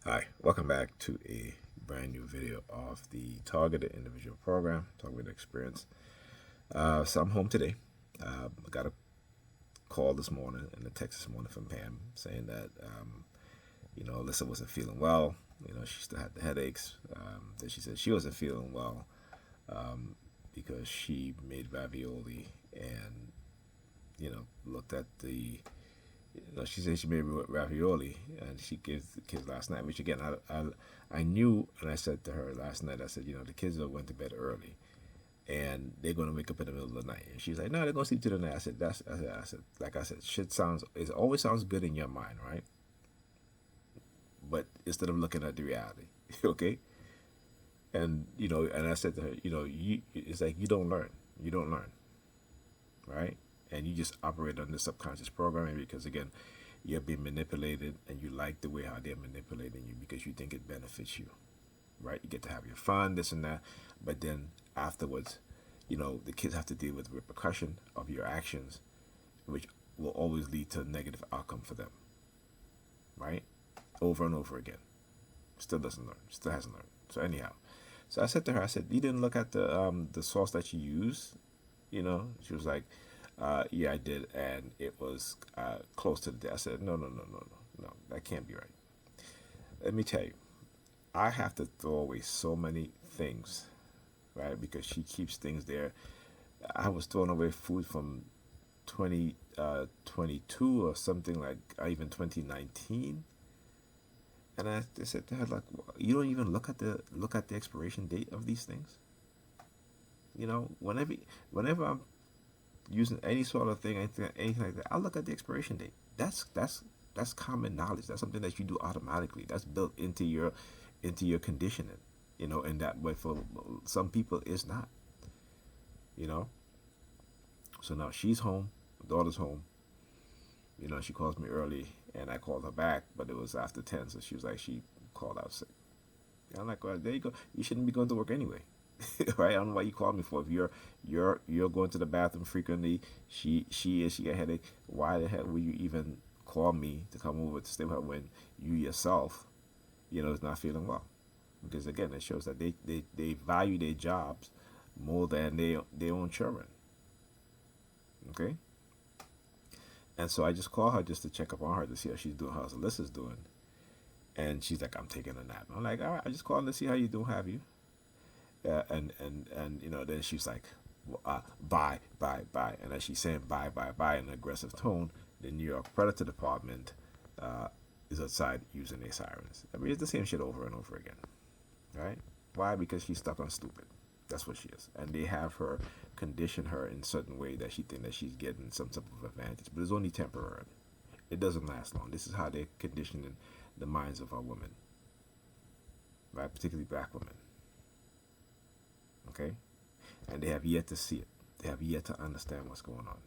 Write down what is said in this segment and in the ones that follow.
Hi, welcome back to a brand new video of the Targeted Individual Program, Targeted Experience. So I'm home today. I got a call this morning and a text this morning from Pam saying that, Alyssa wasn't feeling well. She still had the headaches. That she said she wasn't feeling well because she made ravioli and, looked at she said she made ravioli and she gave the kids last night, which again, I knew, and I said to her last night, I said, the kids went to bed early and they're going to wake up in the middle of the night. And she's like, no, they're going to sleep through the night. Like I said, it always sounds good in your mind, right? But instead of looking at the reality, okay? And, and I said to her, it's like you don't learn, right? And you just operate on the subconscious programming because again, you're being manipulated and you like the way how they're manipulating you because you think it benefits you, right? You get to have your fun, this and that, but then afterwards, the kids have to deal with the repercussion of your actions, which will always lead to a negative outcome for them, right? Over and over again. Still doesn't learn, still hasn't learned. So anyhow, so I said to her, I said, you didn't look at the sauce that you used, She was like, yeah, I did, and it was close to the day. I said, no, that can't be right. Let me tell you, I have to throw away so many things, right? Because she keeps things there. I was throwing away food from 2022 or something like even 2019, and I said to her like, you don't even look at the expiration date of these things. Whenever I'm using any sort of thing, anything like that, I look at the expiration date. That's common knowledge. That's something that you do automatically. That's built into your conditioning. And that way for some people it's not. You know. So now she's home, daughter's home. She calls me early, and I called her back, but it was after 10, so she was like she called out sick. And I'm like, well, there you go. You shouldn't be going to work anyway. Right? I don't know why you called me for. If you're going to the bathroom frequently, she got a headache. Why the hell would you even call me to come over to stay with her when you yourself, is not feeling well? Because again, it shows that they value their jobs more than their own children. Okay. And so I just call her just to check up on her to see how she's doing, how Alyssa's doing. And she's like, I'm taking a nap. I'm like, all right, I just called to see how you doing, have you? And then she's like, bye, bye, bye. And as she's saying bye, bye, bye in an aggressive tone, the New York Predator Department is outside using their sirens. I mean, it's the same shit over and over again, right? Why? Because she's stuck on stupid. That's what she is. And they have her condition her in a certain way that she thinks that she's getting some type of advantage. But it's only temporary. It doesn't last long. This is how they're conditioning the minds of our women, right? Particularly black women. Okay? And they have yet to see it. They have yet to understand what's going on.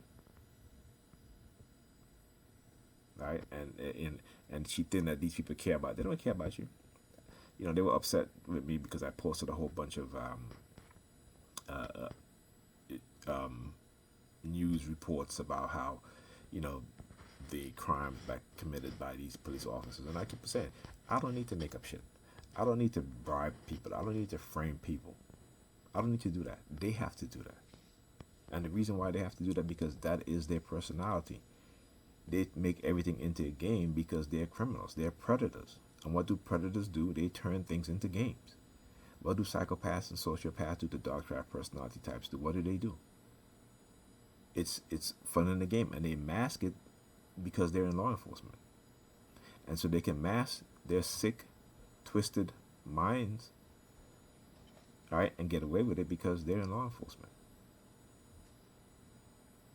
Right? And she think that these people care about. They don't care about you. They were upset with me because I posted a whole bunch of uh, news reports about how, the crimes committed by these police officers. And I keep saying, I don't need to make up shit. I don't need to bribe people. I don't need to frame people. I don't need to do that. They have to do that. And the reason why they have to do that because that is their personality. They make everything into a game because they're criminals. They're predators. And what do predators do? They turn things into games. What do psychopaths and sociopaths do? The dark trap personality types do? What do? It's fun in the game, and they mask it because they're in law enforcement, and so they can mask their sick, twisted minds, right, and get away with it because they're in law enforcement,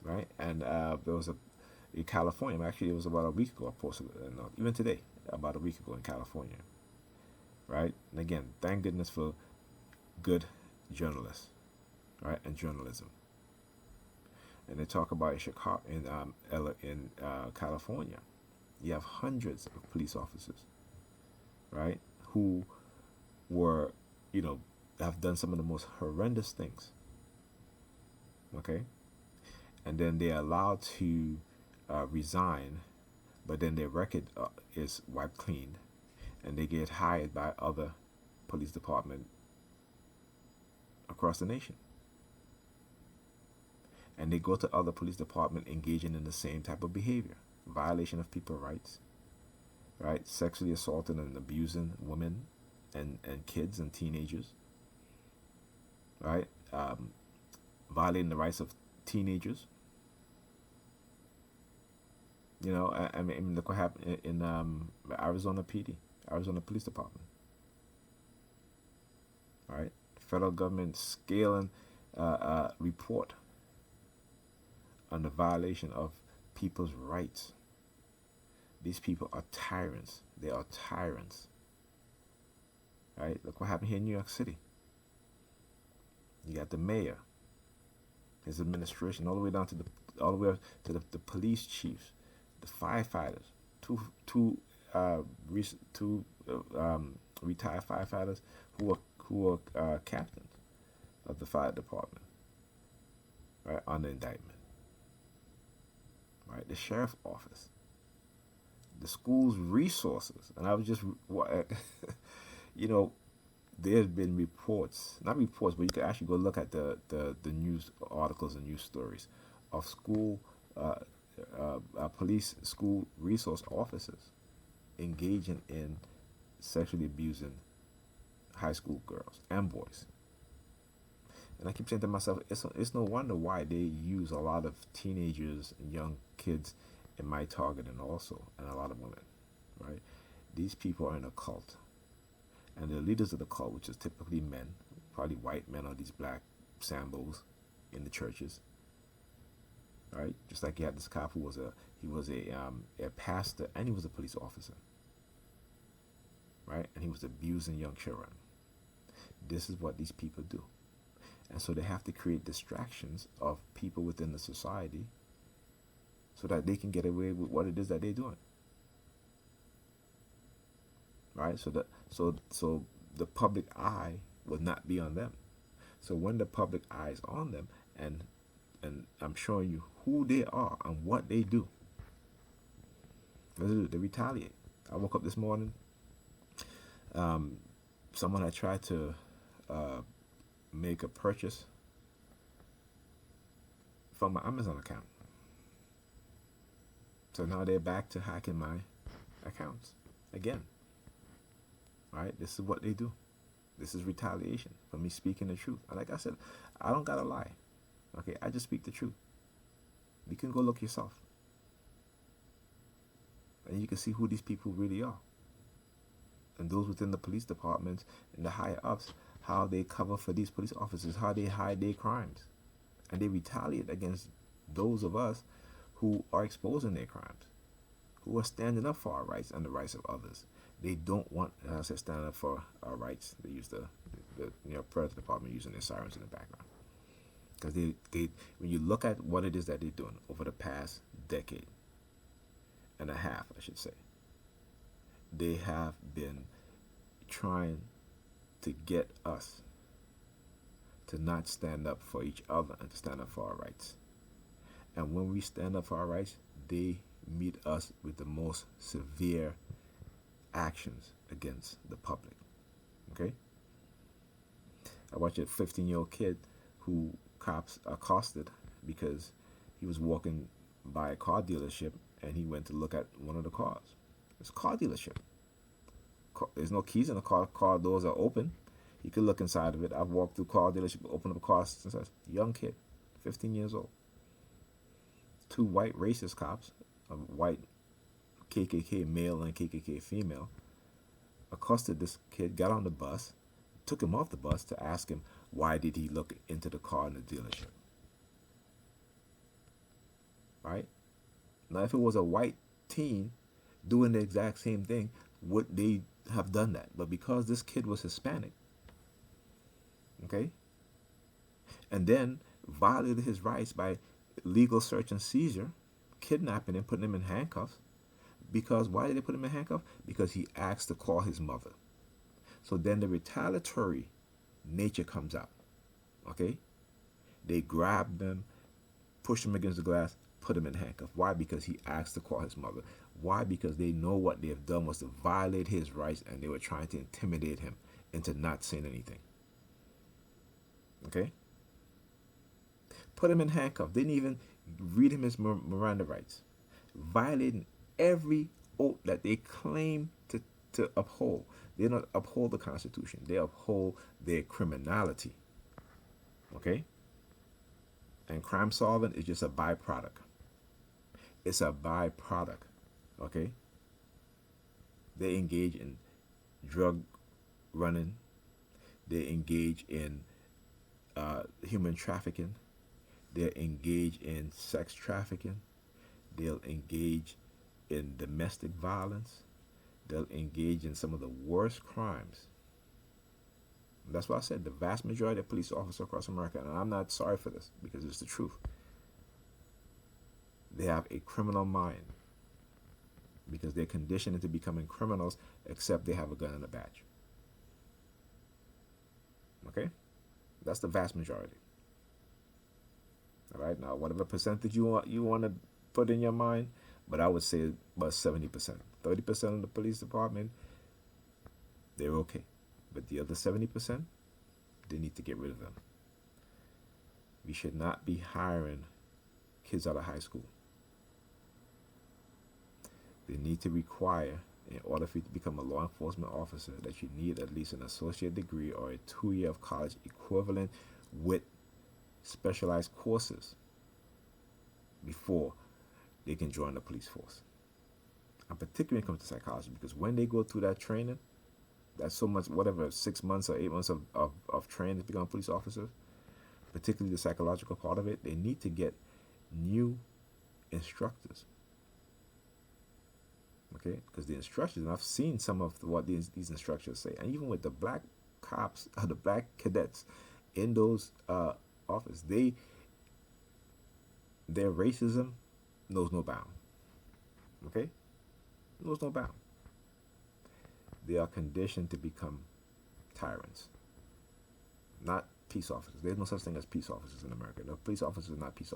right? And there was in California. Actually, it was about a week ago. I posted it, even today, about a week ago in California, right? And again, thank goodness for good journalists, right, and journalism. And they talk about in Chicago, in California, you have hundreds of police officers, right, who were, have done some of the most horrendous things. Okay, and then they're allowed to resign, but then their record is wiped clean, and they get hired by other police department across the nation. And they go to other police department engaging in the same type of behavior, violation of people's rights, right? Sexually assaulting and abusing women and kids and teenagers, right? Violating the rights of teenagers. You know, I mean, look what happened in Arizona PD, Arizona Police Department. Right, federal government scaling report on the violation of people's rights. These people are tyrants. They are tyrants. Right, look what happened here in New York City. You got the mayor, his administration, all the way down to the police chiefs, the firefighters, two retired firefighters who are captains of the fire department, right, on the indictment. Right, the sheriff's office, the school's resources, and I was just, you know, there's been reports, not reports, but you can actually go look at the news articles and news stories of school, police school resource officers engaging in sexually abusing high school girls and boys. And I keep saying to myself, it's no wonder why they use a lot of teenagers and young kids in my targeting also, and a lot of women, right? These people are in a cult. And the leaders of the cult, which is typically men, probably white men or these black sambos in the churches, right? Just like you had this cop who was a pastor and he was a police officer, right? And he was abusing young children. This is what these people do. And so they have to create distractions of people within the society so that they can get away with what it is that they're doing. Right? So the public eye will not be on them. So when the public eye is on them, and I'm showing you who they are and what they do, they retaliate. I woke up this morning. Someone had tried to make a purchase from my Amazon account. So now they're back to hacking my accounts again. Right? This is what they do. This is retaliation for me speaking the truth. And like I said, I don't gotta lie. Okay, I just speak the truth. You can go look yourself. And you can see who these people really are. And those within the police departments and the higher ups, how they cover for these police officers, how they hide their crimes. And they retaliate against those of us who are exposing their crimes, who are standing up for our rights and the rights of others. They don't want us to stand up for our rights. They use the Predators Department using their sirens in the background. Because they when you look at what it is that they're doing over the past decade and a half, I should say, they have been trying to get us to not stand up for each other and to stand up for our rights. And when we stand up for our rights, they meet us with the most severe actions against the public. Okay? I watched a 15-year-old kid who cops accosted because he was walking by a car dealership and he went to look at one of the cars. It's a car dealership. There's no keys in the car. Car doors are open. He could look inside of it. I've walked through car dealership, opened up a car since I was a young kid, 15 years old. Two white racist cops, a white KKK male and KKK female, accosted this kid, got on the bus, took him off the bus to ask him why did he look into the car in the dealership. Right? Now, if it was a white teen doing the exact same thing, would they have done that? But because this kid was Hispanic, okay, and then violated his rights by legal search and seizure, kidnapping him, putting him in handcuffs. Because why did they put him in handcuffs? Because he asked to call his mother. So then the retaliatory nature comes out. Okay? They grab them, push him against the glass, put him in handcuffs. Why? Because he asked to call his mother. Why? Because they know what they have done was to violate his rights, and they were trying to intimidate him into not saying anything. Okay? Put him in handcuffs. Didn't even read him his Miranda rights. Violating every oath that they claim to uphold. They don't uphold the Constitution. They uphold their criminality. Okay? And crime solving is just a byproduct. It's a byproduct. Okay? They engage in drug running. They engage in human trafficking. They'll engage in sex trafficking. They'll engage in domestic violence. They'll engage in some of the worst crimes. That's why I said the vast majority of police officers across America, and I'm not sorry for this because it's the truth, they have a criminal mind because they're conditioned into becoming criminals, except they have a gun and a badge. Okay? That's the vast majority. All right? Now, whatever percentage you want to put in your mind, but I would say about 70%. 30% of the police department, they're okay. But the other 70%, they need to get rid of them. We should not be hiring kids out of high school. They need to require, in order for you to become a law enforcement officer, that you need at least an associate degree or a 2-year of college equivalent with specialized courses before they can join the police force. And particularly when it comes to psychology, because when they go through that training, that's so much, whatever, 6 months or 8 months of training to become police officers, particularly the psychological part of it, they need to get new instructors. Okay, because the instructors, and I've seen some of what these instructors say, and even with the black cops, the black cadets in those offices, their racism knows no bound. Okay, knows no bound. They are conditioned to become tyrants, not peace officers. There's no such thing as peace officers in America. The police officers are not peace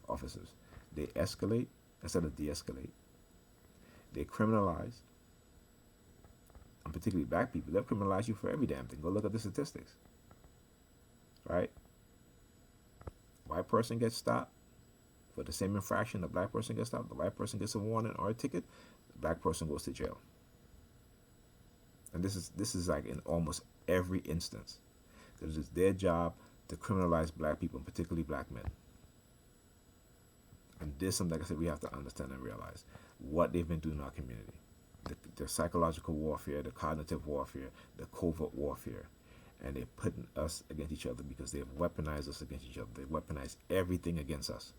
officers. They escalate instead of de-escalate. They criminalize, and particularly black people. They'll criminalize you for every damn thing. Go look at the statistics. Right? White person gets stopped for the same infraction. The black person gets stopped. The white person gets a warning or a ticket. The black person goes to jail. And this is like in almost every instance. It is their job to criminalize black people, and particularly black men. And this is something, like I said, we have to understand and realize what they've been doing in our community. The psychological warfare, the cognitive warfare, the covert warfare. And they're putting us against each other because they've weaponized us against each other. They weaponize everything against us.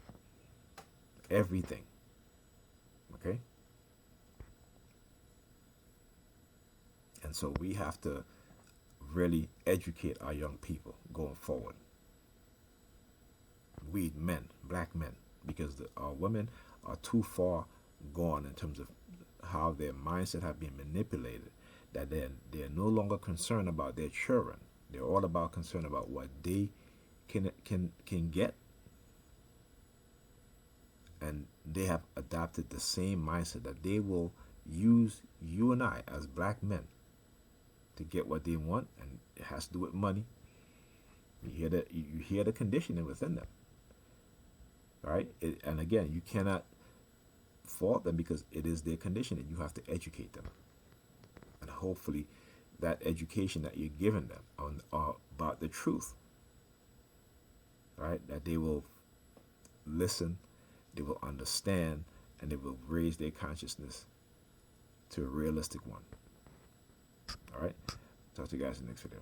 Everything. Okay? And so we have to really educate our young people going forward. We men, black men, because our women are too far gone in terms of how their mindset have been manipulated, that they're no longer concerned about their children. They're all about concerned about what they can get. And they have adopted the same mindset that they will use you and I as black men to get what they want, and it has to do with money. You hear the conditioning within them, right? And again, you cannot fault them because it is their conditioning. You have to educate them, and hopefully, that education that you're giving them about the truth, right? That they will listen, they will understand, and they will raise their consciousness to a realistic one. All right. Talk to you guys in the next video.